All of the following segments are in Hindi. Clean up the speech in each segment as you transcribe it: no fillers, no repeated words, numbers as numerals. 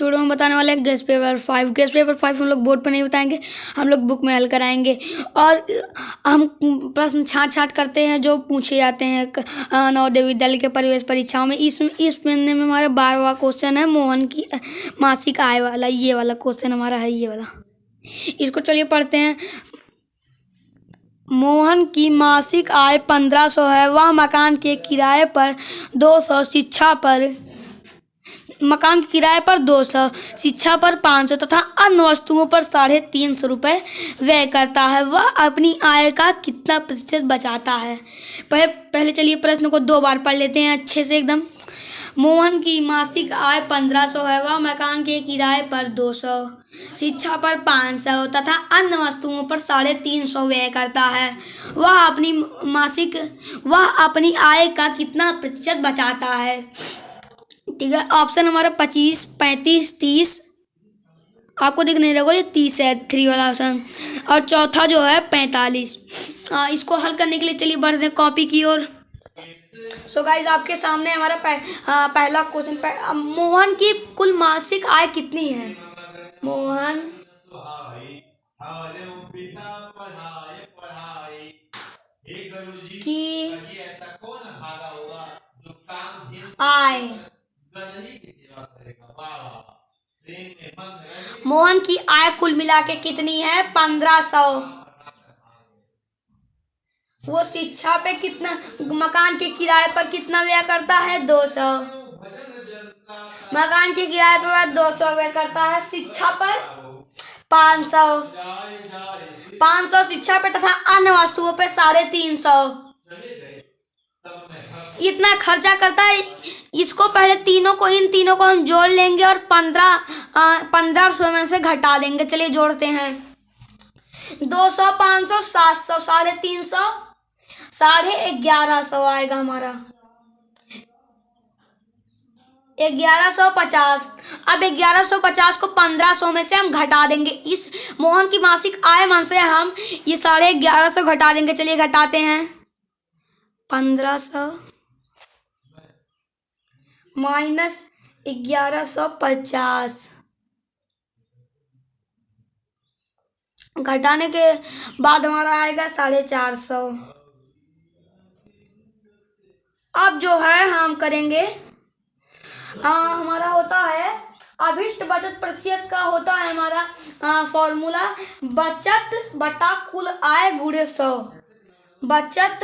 वीडियो में बताने वाले हैं गेस्ट पेपर 5। गेस्ट पेपर 5 हम लोग बोर्ड पर नहीं बताएंगे, हम लोग बुक में हल कराएंगे। और हम प्रश्न छाँट करते हैं जो पूछे जाते हैं नवोदय विद्यालय के परिवेश परीक्षाओं में। इस महीने में हमारा 12वां क्वेश्चन है मोहन की मासिक आय वाला। ये वाला क्वेश्चन हमारा है, ये वाला। इसको चलिए पढ़ते हैं। मोहन की मासिक आय 1500 है। वह मकान के किराए पर 200, मकान के किराए पर 200, शिक्षा पर 500 तथा अन्य वस्तुओं पर 350 रुपये व्यय करता है। वह अपनी आय का कितना प्रतिशत बचाता है? पहले चलिए प्रश्न को 2 बार पढ़ लेते हैं अच्छे से एकदम। मोहन की मासिक आय 1500 है। वह मकान के किराए पर 200, शिक्षा पर 500 तथा अन्य वस्तुओं पर 350 व्यय करता है। वह अपनी आय का कितना प्रतिशत बचाता है? ठीक है, ऑप्शन हमारा 25, 35, 30 आपको दिख नहीं रहा, ये 30 है, 3 वाला ऑप्शन। और चौथा जो है 45। इसको हल करने के लिए चलिए बढ़ते हैं कॉपी की ओर। सो गाइज आपके सामने हमारा पहला क्वेश्चन। मोहन की कुल मासिक आय कितनी है? मोहन की आय, मोहन की आय कुल मिला के कितनी है? 1500। वो शिक्षा पे कितना, मकान के किराए पर कितना व्यय करता है? 200। मकान के किराए पर 200 व्यय करता है। शिक्षा पर 500 शिक्षा पे तथा अन्य वस्तुओं पे 350। इतना खर्चा करता है। इसको पहले इन तीनों को हम जोड़ लेंगे और 1500 में से घटा देंगे। चलिए जोड़ते हैं। 200, 500, 700, 350, 1150 आएगा हमारा। 1150। अब 1150 को 1500 में से हम घटा देंगे। इस मोहन की मासिक आय में से हम ये 1150 घटा देंगे। चलिए घटाते हैं। 1500 माइनस 1150, घटाने के बाद हमारा आएगा 450। अब जो है हम करेंगे, हमारा होता है अभिष्ट बचत प्रतिशत का होता है हमारा फॉर्मूला बचत बटा कुल आय गुणे 100। बचत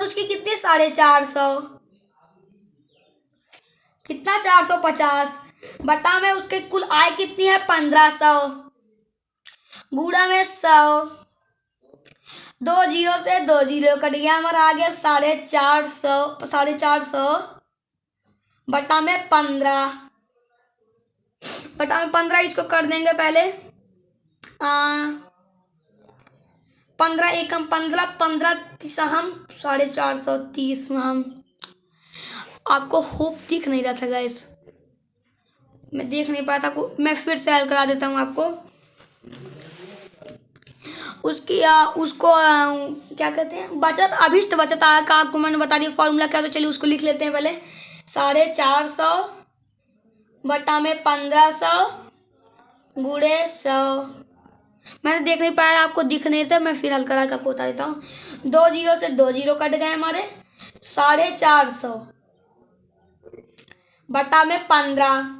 उसकी कितनी? 450, कितना? 450 बटा में उसके कुल आय कितनी है? 1500 गुणा में 100। 2 जीरो से 2 जीरो कट गया, हमारा आ गया 450 बटा में 15 इसको कर देंगे पहले। 15 एकम 15, 15 हम 430 में हम। आपको होप दिख नहीं रहा था गाइस, मैं देख नहीं पाया था। मैं फिर से हल करा देता हूँ आपको। उसको क्या कहते हैं? बचत, अभिष्ट बचत आय का आपको मैंने बता दिया फॉर्मूला क्या। तो चलिए उसको लिख लेते हैं पहले। 450 बटा में 1500 गुणे 100। मैंने देख नहीं पाया, आपको दिख नहीं था, मैं फिर हल करा के आपको बता देता हूँ। 2 जीरो से 2 जीरो कट गए हमारे। 450 बटा में 15।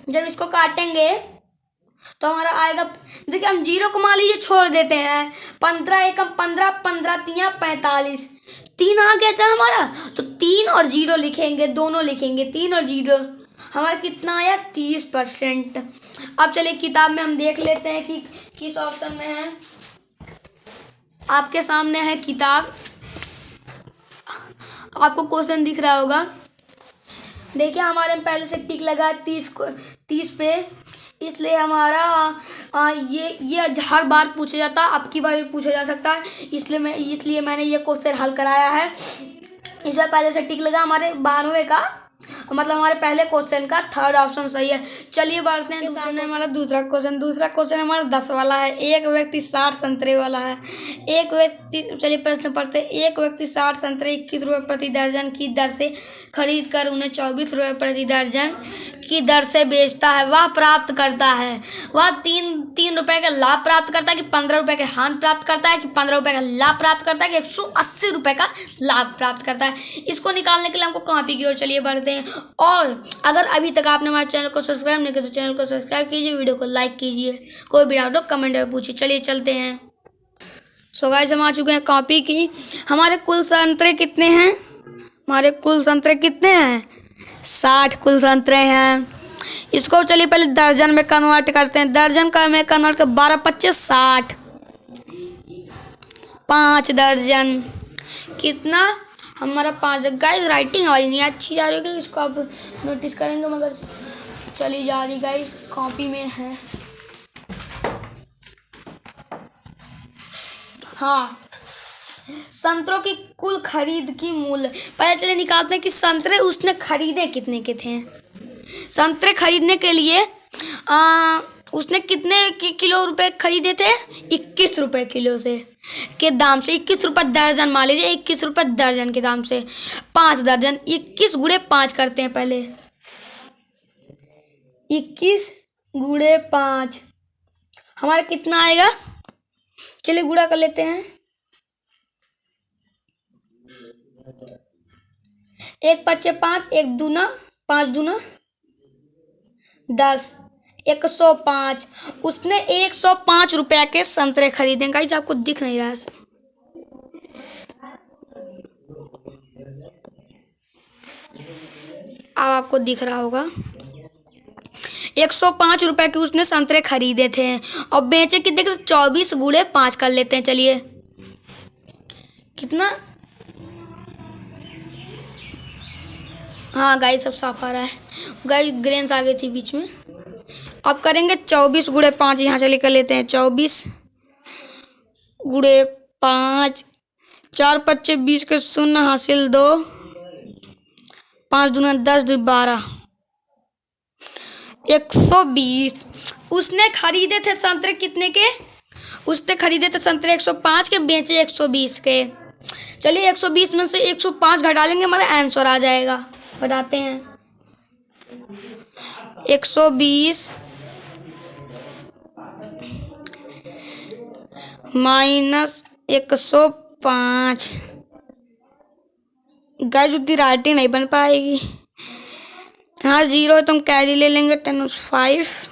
जब इसको काटेंगे तो हमारा आएगा, देखिए हम जीरो को मान लीजिए छोड़ देते हैं। 15 एकम 15, 15 तिया 45, 3 आ गया था हमारा। तो 3 और 0 लिखेंगे, दोनों लिखेंगे। 3 और 0 हमारा कितना आया? 30%। अब चलिए किताब में हम देख लेते हैं कि किस ऑप्शन में है। आपके सामने है किताब, आपको क्वेश्चन दिख रहा होगा। देखिए हमारे में पहले से टिक लगा 30 पे, इसलिए हमारा ये हर बार पूछा जाता है, अब की बार भी पूछा जा सकता है। इसलिए मैंने ये क्वेश्चन हल कराया है। इसमें पहले से टिक लगा हमारे 92 का, मतलब हमारे पहले क्वेश्चन का 3rd ऑप्शन सही है। चलिए बढ़ते हैं। सामने हमारा दूसरा क्वेश्चन हमारा 10 वाला है। एक व्यक्ति 60 संतरे वाला है। चलिए प्रश्न पढ़ते हैं। एक व्यक्ति 60 संतरे 21 रुपये प्रति दर्जन की दर से खरीद कर उन्हें 24 रुपये प्रति दर्जन की दर से बेचता है वह प्राप्त करता है। वह तीन रुपए का लाभ प्राप्त करता है कि 15 रुपए के हानि प्राप्त करता है कि 15 रुपए का लाभ प्राप्त करता है कि 180 रुपए का लाभ प्राप्त करता है। इसको निकालने के लिए हमको कॉपी की ओर चलिए बढ़ते हैं। और अगर अभी तक आपने हमारे चैनल को सब्सक्राइब नहीं किया तो चैनल को सब्सक्राइब कीजिए, वीडियो को लाइक कीजिए, कोई भी डाउट हो कमेंट में पूछिए। चलिए चलते हैं। सो गाइस हम आ चुके हैं कॉपी की। हमारे कुल संतरे कितने हैं? हमारे कुल संतरे कितने हैं? 60 कुल संतरे हैं। इसको चलिए पहले दर्जन में कन्वर्ट करते हैं। दर्जन का में कन्वर्ट कर 12 25 60, 5 दर्जन। कितना? हमारा 5। गाइस राइटिंग हमारी नहीं अच्छी जा रही है, इसको आप नोटिस करेंगे, मगर चली जा रही गाइस, कॉपी में है। हाँ, संतरों की कुल खरीद की मूल्य पहले चलिए निकालते हैं कि संतरे उसने खरीदे कितने के थे। संतरे खरीदने के लिए उसने कितने किलो रुपए खरीदे थे? 21 रुपए किलो से के दाम से, 21 रुपए दर्जन मान लीजिए, 21 रुपए दर्जन के दाम से 5 दर्जन। 21 गुणे 5 करते हैं पहले। 21 गुणे 5 हमारा कितना आएगा? चलिए गुणा कर लेते हैं। 1 5 5, 1 दूना 5 दूना 10, 105। उसने 105 रुपया के संतरे खरीदे। गाइस आपको दिख नहीं रहा है, अब आपको दिख रहा होगा। 105 रुपए के उसने संतरे खरीदे थे और बेचे कितने के? 24 गुणे 5 कर लेते हैं। चलिए कितना? हाँ गाइस सब साफ आ रहा है। गाइस ग्रेन्स आ गई थी बीच में। अब करेंगे 24 गुणे 5। यहाँ से लेकर लेते हैं 24 गुणे 5। 4 5 20 के 0 हासिल 2, 5 दूना 10 2 12, 120। उसने खरीदे थे संतरे कितने के? उसने खरीदे थे संतरे 105 के, बेचे 120 के। चलिए 120 में से 105 घटा लेंगे, हमारा आंसर आ जाएगा। घटाते हैं। 120 माइनस 105। गाइस उतनी राइटिंग नहीं बन पाएगी। हाँ 0 है तो हम कैरी ले लेंगे। 10 5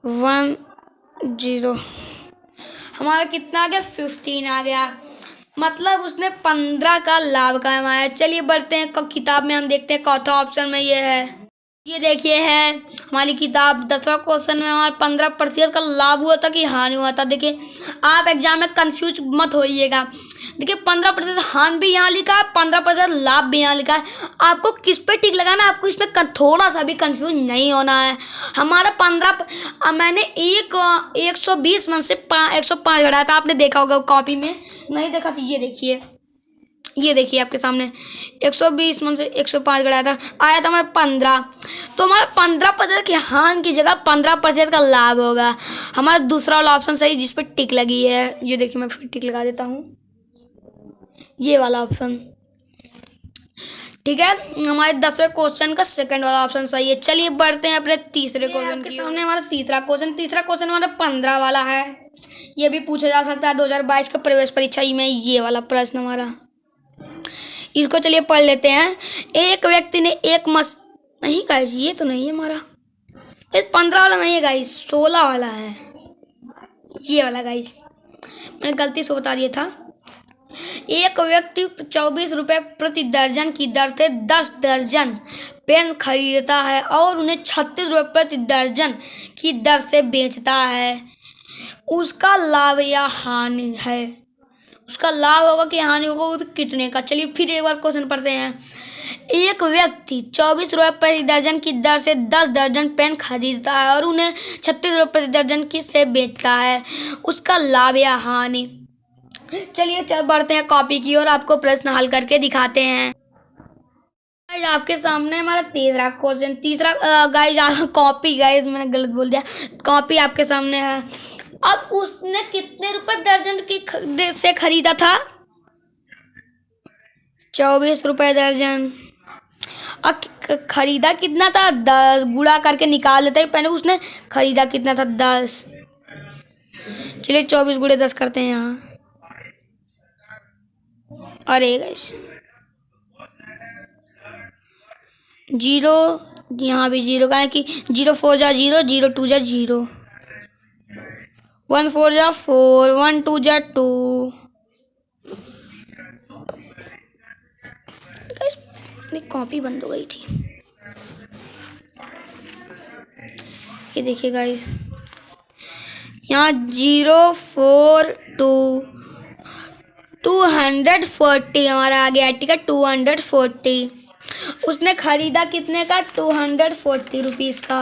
1 0। हमारा कितना आ गया? 15 आ गया। मतलब उसने 15 का लाभ कमाया। चलिए बढ़ते हैं किताब में, हम देखते हैं चौथा ऑप्शन में ये है। ये देखिए है हमारी किताब। 10वां क्वेश्चन में हमारा 15% का लाभ हुआ था कि हानि हुआ था। देखिए आप एग्जाम में कंफ्यूज मत होइएगा। देखिए 15% हानि भी यहाँ लिखा है, 15% लाभ भी यहाँ लिखा है। आपको किस पे टिक लगाना है, आपको इसमें थोड़ा सा भी कंफ्यूज नहीं होना है। हमारा 15 मैंने 120 में से 105 घटाया था। आपने देखा होगा कॉपी में, नहीं देखा तो ये देखिए आपके सामने। 120 में से 105 घटाया था, आया था हमारा 15। तो हमारा 15% की हानि की जगह 15% का लाभ होगा। हमारा दूसरा वाला ऑप्शन सही जिस पर टिक लगी है। ये देखिए मैं फिर टिक लगा देता हूँ, ये वाला ऑप्शन। ठीक है, हमारे 10वें क्वेश्चन का सेकंड वाला ऑप्शन सही है। चलिए बढ़ते हैं अपने तीसरे क्वेश्चन के सामने। हमारा तीसरा क्वेश्चन हमारा 15 वाला है। ये भी पूछा जा सकता है 2022 का प्रवेश परीक्षा में, ये वाला प्रश्न हमारा। इसको चलिए पढ़ लेते हैं। एक व्यक्ति ने नहीं गाइस ये तो नहीं है हमारा, इस 15 वाला नहीं है गाइस, 16 वाला है ये वाला गाइस, मैंने गलती से बता दिया था। एक व्यक्ति 24 रुपये प्रति दर्जन की दर से 10 दर्जन पेन खरीदता है और उन्हें 36 रुपये प्रति दर्जन की दर से बेचता है। उसका लाभ या हानि है, उसका लाभ होगा कि हानि होगा, वो भी कितने का। चलिए फिर एक बार क्वेश्चन पढ़ते हैं। एक व्यक्ति 24 रुपये प्रति दर्जन की दर से 10 दर्जन पेन खरीदता है और उन्हें 36 रुपये प्रति दर्जन की से बेचता है। उसका लाभ या हानि। चलिए चल बढ़ते हैं कॉपी की और आपको प्रश्न हल करके दिखाते हैं। आपके सामने हमारा तीसरा क्वेश्चन, कॉपी गाइस मैंने गलत बोल दिया, कॉपी आपके सामने है। अब उसने कितने रुपए दर्जन की से खरीदा था? 24 रुपये दर्जन। अब खरीदा कितना था 10, गुणा करके निकाल लेते हैं। पहले उसने खरीदा कितना था 10। चलिए 24 गुणे 10 करते हैं यहाँ। अरे गाइस 0, यहाँ भी 0 का है कि 0 4 जा 0, 0 2 जा 0, 1 4 जा 4, 1 2 जा 2। गाइस अपनी कॉपी बंद हो गई थी। ये देखिए गाइस यहाँ 0 4 2 240 हमारा आ गया। ठीक है 240। उसने खरीदा कितने का 240 रुपीज़ का।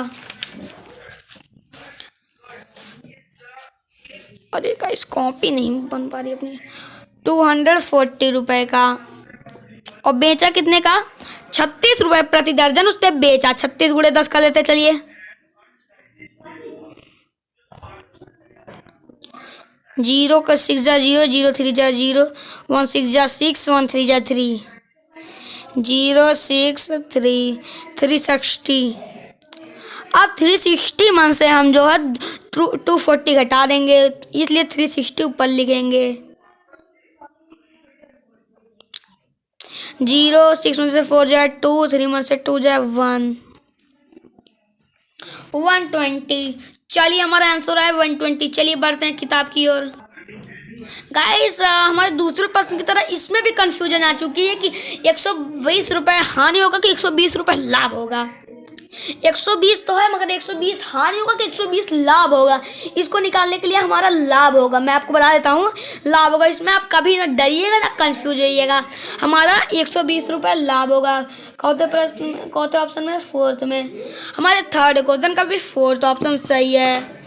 अरे गाइस कॉपी नहीं बन पा रही अपनी। 240 रुपए का। और बेचा कितने का 36 रुपए प्रति दर्जन उसने बेचा। 36 गुणे 10 कर लेते चलिए। 0 का 6 जा 0, 0 3 जा 0, 1 6 जा 6, 1 3 जा 3, 0 6 3 360। अब 360 मन से हम जो है 240 घटा देंगे, इसलिए 360 ऊपर लिखेंगे। 0 6 में से 4 जाए 2, 3 में से 2 जाए 1, 120। चलिए हमारा आंसर है 120। चलिए बढ़ते हैं किताब की ओर। गाइस हमारे दूसरे प्रश्न की तरह इसमें भी कंफ्यूजन आ चुकी है कि 120 रुपये हानि होगा कि 120 रुपये लाभ होगा। 120 तो है मगर 120 हानि होगा कि 120 लाभ होगा। इसको निकालने के लिए हमारा लाभ होगा। मैं आपको बता देता हूँ लाभ होगा। इसमें आप कभी ना डरिएगा ना कंफ्यूज होइएगा। हमारा 120 रुपये लाभ होगा। चौथे प्रश्न में, चौथे ऑप्शन में, फोर्थ में। हमारे थर्ड क्वेश्चन का भी फोर्थ ऑप्शन सही है।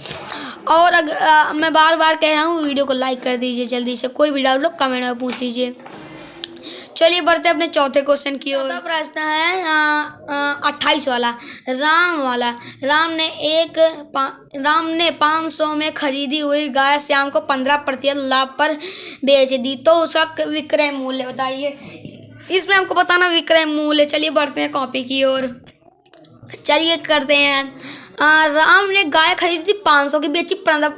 और मैं बार बार कह रहा हूँ वीडियो को लाइक कर दीजिए जल्दी से। कोई भी डाउट लो कमेंट में पूछ लीजिए। चलिए बढ़ते अपने चौथे क्वेश्चन की ओर। प्रश्न है 28 वाला, राम वाला। राम ने 500 में खरीदी हुई गाय श्याम को 15% लाभ पर बेच दी, तो उसका विक्रय मूल्य बताइए। इसमें हमको बताना विक्रय मूल्य। चलिए बढ़ते हैं कॉपी की ओर। चलिए करते हैं। राम ने गाय खरीदी थी 500 की, बेची 15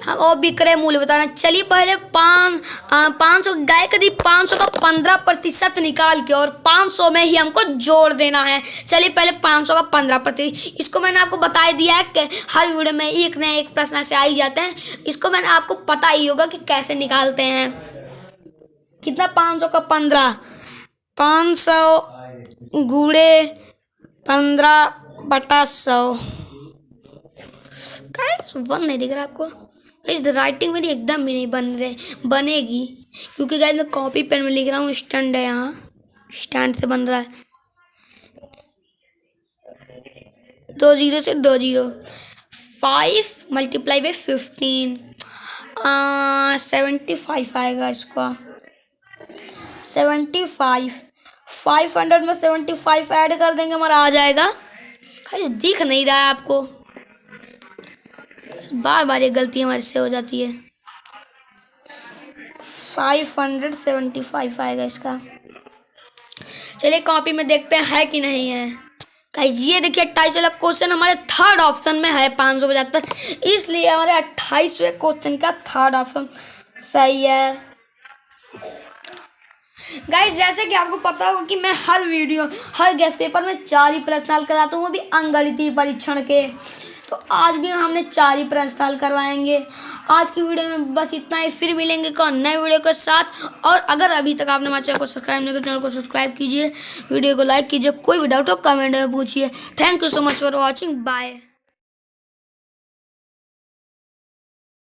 और विक्रय मूल्य बताना। चलिए पहले 500 गाय खरीदी, 500 का 15% निकाल के और 500 में ही हमको जोड़ देना है। चलिए पहले 500 का 15%। इसको मैंने आपको बता दिया है कि हर वीडियो में एक न एक प्रश्न से आ ही जाते हैं। इसको मैंने आपको पता ही होगा कि कैसे निकालते हैं। कितना 500 का 15, 500 गुणे 15/100। गाइस 1 नहीं दिख रहा आपको। इस राइटिंग मेरी एकदम भी नहीं बनेगी क्योंकि गाइस मैं कॉपी पेन में लिख रहा हूँ। स्टैंड है यहाँ, स्टैंड से बन रहा है। 2 0 से 2 0, 5 × 15 75 आएगा इसका। 75, 500 में 75 ऐड कर देंगे हमारा आ जाएगा। गाइस दिख नहीं रहा है आपको। बार बार ये गलती हमारे से हो जाती है। 575 आएगा इसका। चलिए कॉपी में देखते हैं है कि नहीं है। गाइस ये देखिए 28 वाला क्वेश्चन हमारे थर्ड ऑप्शन में है 575, इसलिए हमारे 28वें क्वेश्चन का थर्ड ऑप्शन सही है। गाइस जैसे कि आपको पता होगा कि मैं हर वीडियो हर गेस्ट पेपर में 4 ही प्रश्न हल कराता हूँ, वो भी अंकगणितीय परीक्षण के। तो आज भी हमने 4 ही प्रश्न हल करवाएंगे। आज की वीडियो में बस इतना ही। फिर मिलेंगे कौन नए वीडियो के साथ। और अगर अभी तक आपने हमारे चैनल को सब्सक्राइब नहीं किया, चैनल को सब्सक्राइब कीजिए, वीडियो को लाइक कीजिए। कोई भी डाउट हो कमेंट में पूछिए। Thank you so much for watching. Bye.